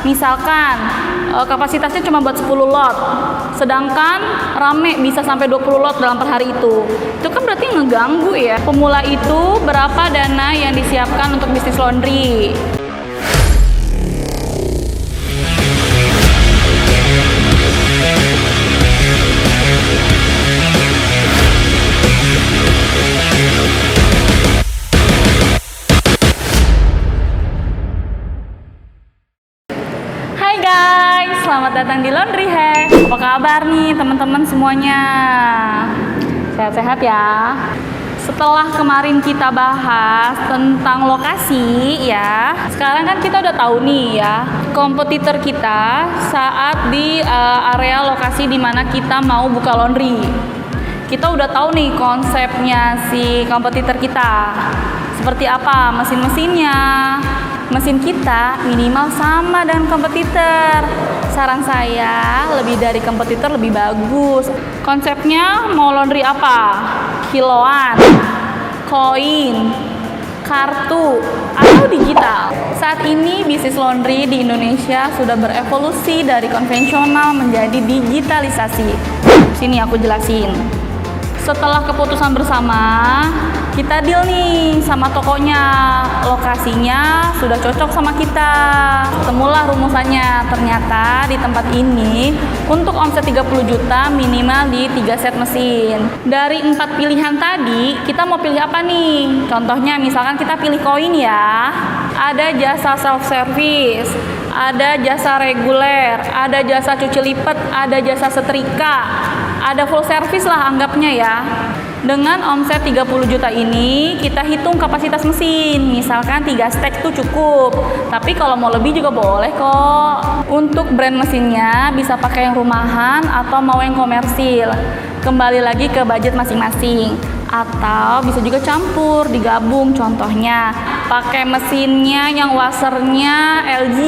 Misalkan kapasitasnya cuma buat 10 lot, sedangkan rame bisa sampai 20 lot dalam per hari itu. Itu kan berarti ngeganggu ya. Pemula itu berapa dana yang disiapkan untuk bisnis laundry? Selamat datang di Laundry Hack. Apa kabar nih teman-teman semuanya? Sehat-sehat ya. Setelah kemarin kita bahas tentang lokasi ya, sekarang kan kita udah tahu nih ya kompetitor kita saat di area lokasi di mana kita mau buka laundry. Kita udah tahu nih konsepnya si kompetitor kita. Seperti apa mesin-mesinnya. Mesin kita minimal sama dengan kompetitor. Saran saya, lebih dari kompetitor lebih bagus. Konsepnya mau laundry apa? Kiloan, koin, kartu, atau digital. Saat ini bisnis laundry di Indonesia sudah berevolusi dari konvensional menjadi digitalisasi. Sini aku jelasin. Setelah keputusan bersama, kita deal nih sama tokonya, lokasinya sudah cocok sama kita. Temulah rumusannya, ternyata di tempat ini untuk omset 30 juta minimal di 3 set mesin. Dari 4 pilihan tadi, kita mau pilih apa nih? Contohnya misalkan kita pilih koin ya, ada jasa self service, ada jasa reguler, ada jasa cuci lipat, ada jasa setrika, ada full service lah anggapnya ya. Dengan omset 30 juta ini, kita hitung kapasitas mesin. Misalkan 3 stack tuh cukup. Tapi kalau mau lebih juga boleh kok. Untuk brand mesinnya bisa pakai yang rumahan atau mau yang komersil. Kembali lagi ke budget masing-masing. Atau bisa juga campur, digabung. Contohnya, pakai mesinnya yang washernya LG,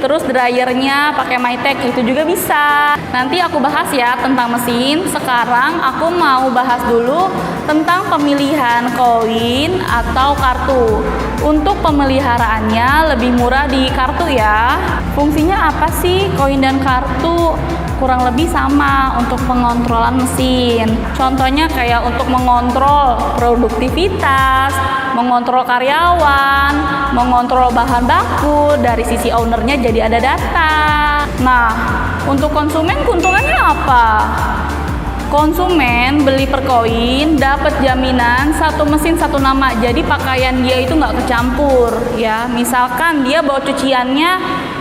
terus dryernya pakai Mytek, itu juga bisa. Nanti aku bahas ya tentang mesin. Sekarang aku mau bahas dulu tentang pemilihan koin atau kartu. Untuk pemeliharaannya lebih murah di kartu ya. Fungsinya apa sih koin dan kartu? Kurang lebih sama untuk pengontrolan mesin. Contohnya kayak untuk mengontrol produktivitas, mengontrol karyawan, mengontrol bahan baku, dari sisi ownernya jadi ada data. Nah, untuk konsumen keuntungannya apa? Konsumen beli per koin dapat jaminan satu mesin satu nama, jadi pakaian dia itu nggak kecampur ya. Misalkan dia bawa cuciannya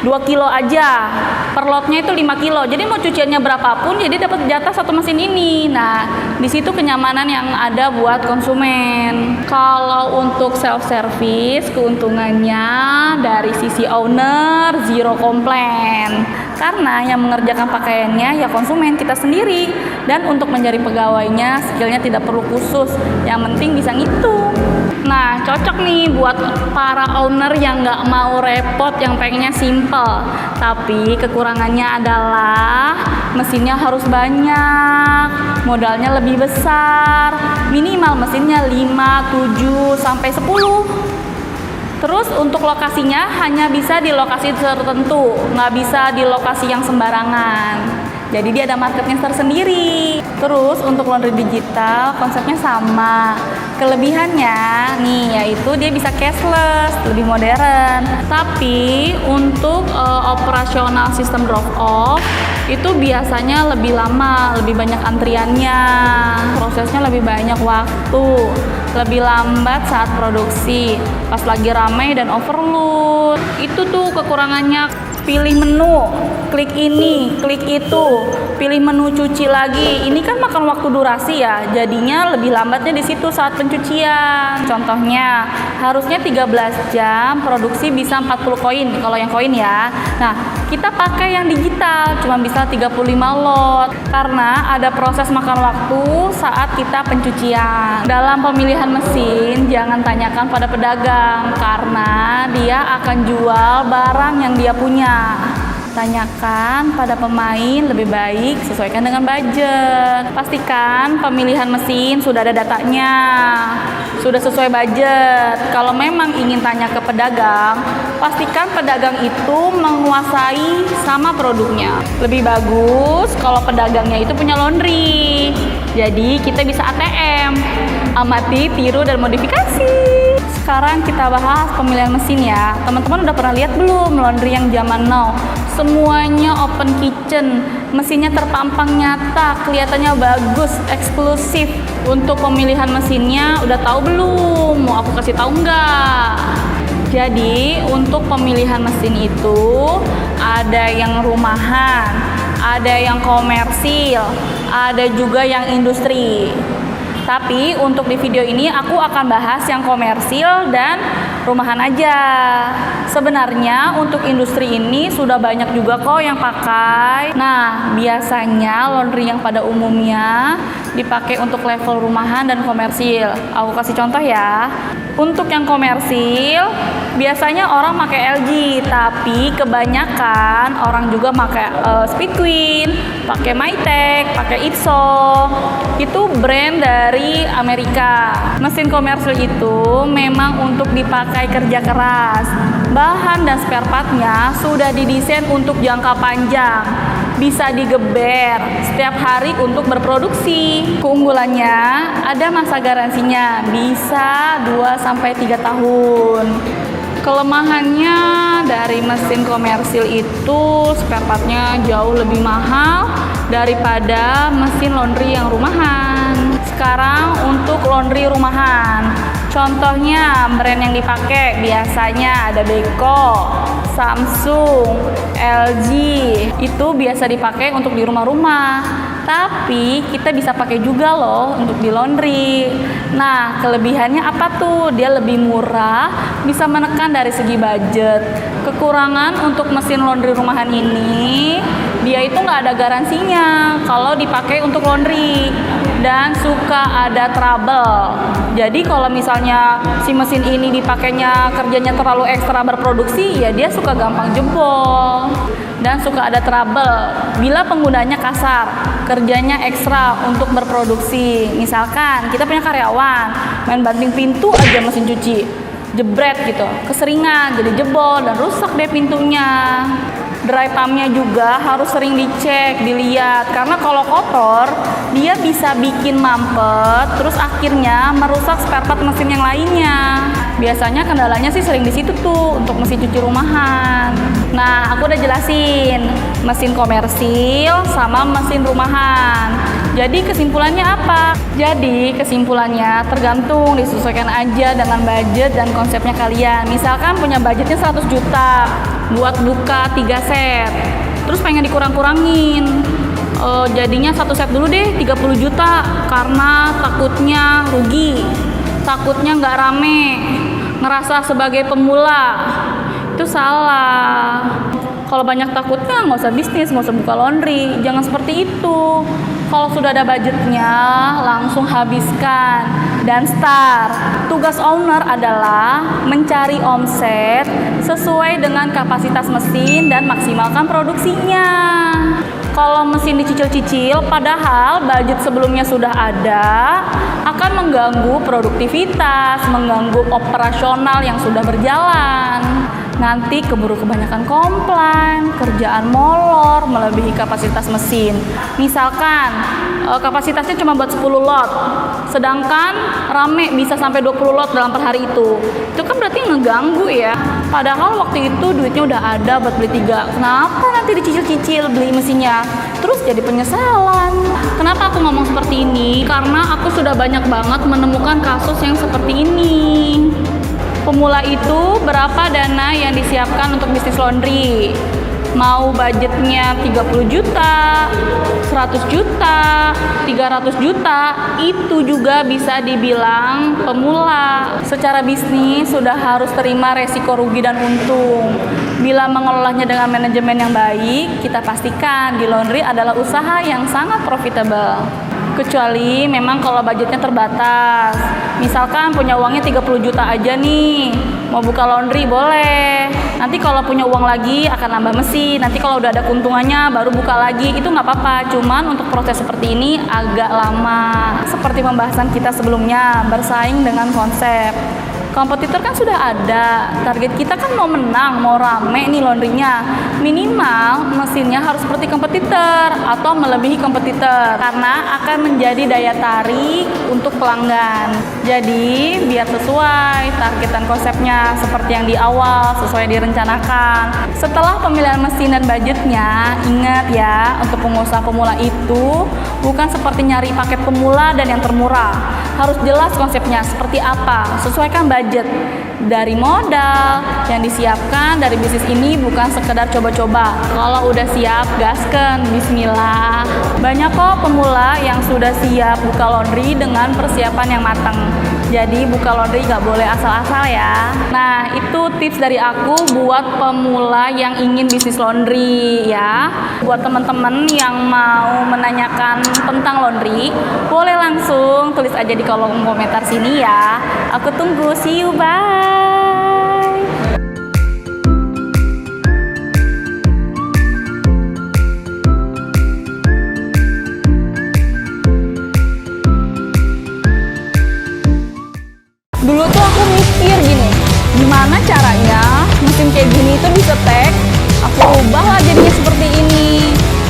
2 kilo aja, per lotnya itu 5 kilo, jadi mau cuciannya berapapun jadi dapat jatah satu mesin ini. Nah, di situ kenyamanan yang ada buat konsumen. Kalau untuk self service, keuntungannya dari sisi owner zero komplain, karena yang mengerjakan pakaiannya ya konsumen kita sendiri. Dan untuk mencari pegawainya skillnya tidak perlu khusus, yang penting bisa ngitung. Nah, cocok nih buat para owner yang nggak mau repot, yang pengennya simple. Tapi kekurangannya adalah mesinnya harus banyak, modalnya lebih besar, minimal mesinnya 5, 7, sampai 10. Terus untuk lokasinya hanya bisa di lokasi tertentu, nggak bisa di lokasi yang sembarangan. Jadi dia ada marketnya tersendiri. Terus untuk laundry digital konsepnya sama. Kelebihannya nih yaitu dia bisa cashless, lebih modern. Tapi untuk operasional sistem drop off itu biasanya lebih lama, lebih banyak antriannya, prosesnya lebih banyak waktu, lebih lambat saat produksi, pas lagi ramai dan overload. Itu tuh kekurangannya. Pilih menu, klik ini, klik itu, pilih menu cuci lagi. Ini kan makan waktu durasi ya, jadinya lebih lambatnya di situ saat pencucian. Contohnya, harusnya 13 jam, produksi bisa 40 koin kalau yang koin ya. Nah, kita pakai yang digital, cuma bisa 35 lot karena ada proses makan waktu saat kita pencucian. Dalam pemilihan mesin, jangan tanyakan pada pedagang karena dia akan jual barang yang dia punya. tanyakan pada pemain lebih baik sesuaikan dengan budget. Pastikan pemilihan mesin sudah ada datanya, sudah sesuai budget. Kalau memang ingin tanya ke pedagang, pastikan pedagang itu menguasai sama produknya. Lebih bagus kalau pedagangnya itu punya laundry. Jadi kita bisa ATM, amati, tiru, dan modifikasi. Sekarang kita bahas pemilihan mesin ya. Teman-teman udah pernah lihat belum laundry yang zaman now? Semuanya open kitchen, mesinnya terpampang nyata, kelihatannya bagus, eksklusif. Untuk pemilihan mesinnya udah tahu belum? Mau aku kasih tahu nggak? Jadi untuk pemilihan mesin itu ada yang rumahan, ada yang komersil, ada juga yang industri. Tapi untuk di video ini aku akan bahas yang komersil dan rumahan aja. Sebenarnya untuk industri ini sudah banyak juga kok yang pakai. Nah, biasanya laundry yang pada umumnya dipakai untuk level rumahan dan komersil. Aku kasih contoh ya. Untuk yang komersil, biasanya orang pakai LG, tapi kebanyakan orang juga pakai Speed Queen, pakai Mytek, pakai Ipso. Itu brand dari Amerika. Mesin komersil itu memang untuk dipakai kerja keras. Bahan dan spare partnya sudah didesain untuk jangka panjang. Bisa digeber setiap hari untuk berproduksi. Keunggulannya ada masa garansinya, bisa 2-3 tahun. Kelemahannya dari mesin komersil itu spare partnya jauh lebih mahal daripada mesin laundry yang rumahan. Sekarang untuk laundry rumahan, contohnya brand yang dipakai biasanya ada Beko, Samsung, LG. Itu biasa dipakai untuk di rumah-rumah. Tapi kita bisa pakai juga loh untuk di laundry. Nah, kelebihannya apa tuh? Dia lebih murah, bisa menekan dari segi budget. Kekurangan untuk mesin laundry rumahan ini, dia itu nggak ada garansinya kalau dipakai untuk laundry. Dan suka ada trouble. Jadi kalau misalnya si mesin ini dipakainya kerjanya terlalu ekstra berproduksi, ya dia suka gampang jebol. Dan suka ada trouble bila penggunanya kasar, kerjanya ekstra untuk berproduksi. Misalkan kita punya karyawan main banting pintu aja mesin cuci, jebret gitu, keseringan jadi jebol dan rusak deh pintunya. Dry pumpnya juga harus sering dicek, dilihat, karena kalau kotor dia bisa bikin mampet, terus akhirnya merusak spare part mesin yang lainnya. Biasanya kendalanya sih sering di situ tuh untuk mesin cuci rumahan. Nah, aku udah jelasin mesin komersil sama mesin rumahan. Jadi kesimpulannya apa? Jadi kesimpulannya tergantung, disesuaikan aja dengan budget dan konsepnya kalian. Misalkan punya budgetnya 100 juta buat buka 3 set, terus pengen dikurang-kurangin, jadinya satu set dulu deh 30 juta karena takutnya rugi, takutnya nggak rame, ngerasa sebagai pemula. Itu salah. Kalau banyak takutnya nggak usah bisnis, nggak usah buka laundry. Jangan seperti itu. Kalau sudah ada budgetnya, langsung habiskan dan start. Tugas owner adalah mencari omset sesuai dengan kapasitas mesin dan maksimalkan produksinya. Kalau mesin dicicil-cicil, padahal budget sebelumnya sudah ada, akan mengganggu produktivitas, mengganggu operasional yang sudah berjalan. Nanti keburu kebanyakan komplain, kerjaan molor, melebihi kapasitas mesin. Misalkan kapasitasnya cuma buat 10 lot, sedangkan rame bisa sampai 20 lot dalam per hari itu. Itu kan berarti ngeganggu ya. Padahal waktu itu duitnya udah ada buat beli 3. Kenapa nanti dicicil-cicil beli mesinnya? Terus jadi penyesalan. Kenapa aku ngomong seperti ini? Karena aku sudah banyak banget menemukan kasus yang seperti ini. Pemula itu berapa dana yang disiapkan untuk bisnis laundry? Mau budgetnya 30 juta, 100 juta, 300 juta, itu juga bisa dibilang pemula. Secara bisnis sudah harus terima resiko rugi dan untung. Bila mengelolanya dengan manajemen yang baik, kita pastikan di laundry adalah usaha yang sangat profitable. Kecuali memang kalau budgetnya terbatas. Misalkan punya uangnya 30 juta aja nih, Mau buka laundry boleh. Nanti kalau punya uang lagi akan nambah mesin. Nanti kalau udah ada keuntungannya baru buka lagi. Itu nggak apa-apa. Cuman untuk proses seperti ini agak lama. Seperti pembahasan kita sebelumnya, bersaing dengan konsep. Kompetitor kan sudah ada, target kita kan mau menang, mau rame nih laundrynya. Minimal mesinnya harus seperti kompetitor atau melebihi kompetitor karena akan menjadi daya tarik untuk pelanggan. Jadi biar sesuai targetan konsepnya seperti yang di awal, sesuai direncanakan. Setelah pemilihan mesin dan budgetnya, ingat ya, untuk pengusaha pemula itu bukan seperti nyari paket pemula dan yang termurah. Harus jelas konsepnya seperti apa, sesuaikan budget. Dari modal yang disiapkan dari bisnis ini bukan sekedar coba-coba. Kalau udah siap, gasken, bismillah. Banyak kok pemula yang sudah siap buka laundry dengan persiapan yang matang. Jadi buka laundry gak boleh asal-asal ya. Nah, itu tips dari aku buat pemula yang ingin bisnis laundry ya. Buat teman-teman yang mau menanyakan tentang laundry, boleh langsung tulis aja di kolom komentar sini ya. Aku tunggu, see you, bye. Dulu tuh aku mikir gini, gimana caranya mesin kayak gini itu disetek, aku ubah lah jadinya seperti ini.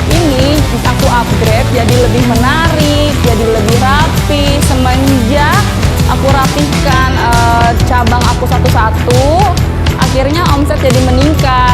Ini bisa aku upgrade jadi lebih menarik, jadi lebih rapi. Semenjak aku rapihkan cabang aku satu-satu, akhirnya omset jadi meningkat.